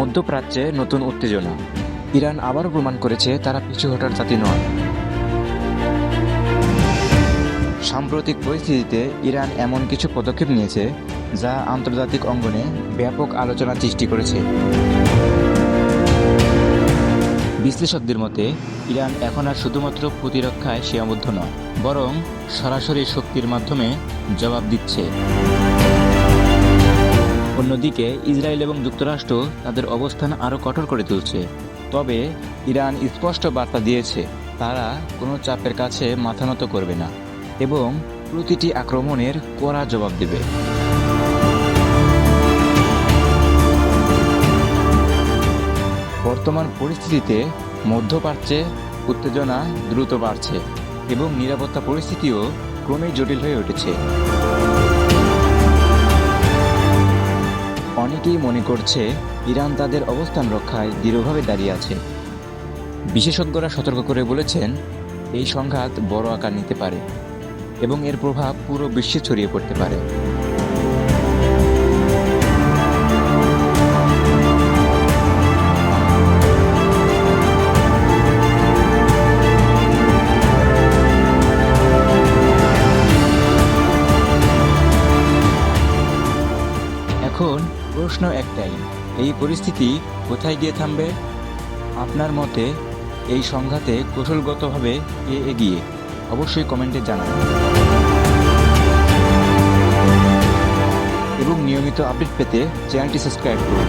মধ্যপ্রাচ্যে নতুন উত্তেজনা। ইরান আবারও প্রমাণ করেছে তারা পিছু হটার জাতি নয়। সাম্প্রতিক পরিস্থিতিতে ইরান এমন কিছু পদক্ষেপ নিয়েছে যা আন্তর্জাতিক অঙ্গনে ব্যাপক আলোচনা সৃষ্টি করেছে। বিশ্লেষকদের মতে ইরান এখন আর শুধুমাত্র প্রতিরক্ষায় সীমাবদ্ধ নয়, বরং সরাসরি শক্তির মাধ্যমে জবাব দিচ্ছে। অন্যদিকে ইসরায়েল এবং যুক্তরাষ্ট্র তাদের অবস্থান আরও কঠোর করে তুলছে। তবে ইরান স্পষ্ট বার্তা দিয়েছে তারা কোনো চাপের কাছে মাথা নত করবে না এবং প্রতিটি আক্রমণের কড়া জবাব দেবে। বর্তমান পরিস্থিতিতে মধ্যপ্রাচ্যে উত্তেজনা দ্রুত বাড়ছে এবং নিরাপত্তা পরিস্থিতিও ক্রমেই জটিল হয়ে উঠেছে। অনেকেই মনে করছে ইরান তাদের অবস্থান রক্ষায় দৃঢ়ভাবে দাঁড়িয়ে আছে। বিশেষজ্ঞরা সতর্ক করে বলেছেন এই সংঘাত বড় আকার নিতে পারে এবং এর প্রভাব পুরো বিশ্বে ছড়িয়ে পড়তে পারে। এখন প্রশ্ন একটাই, এই পরিস্থিতি কোথায় গিয়ে থামবে? আপনার মতে এই সংঘাতে কৌশলগতভাবে কে এগিয়ে? অবশ্যই কমেন্টে জানান এবং নিয়মিত আপডেট পেতে চ্যানেলটি সাবস্ক্রাইব করুন।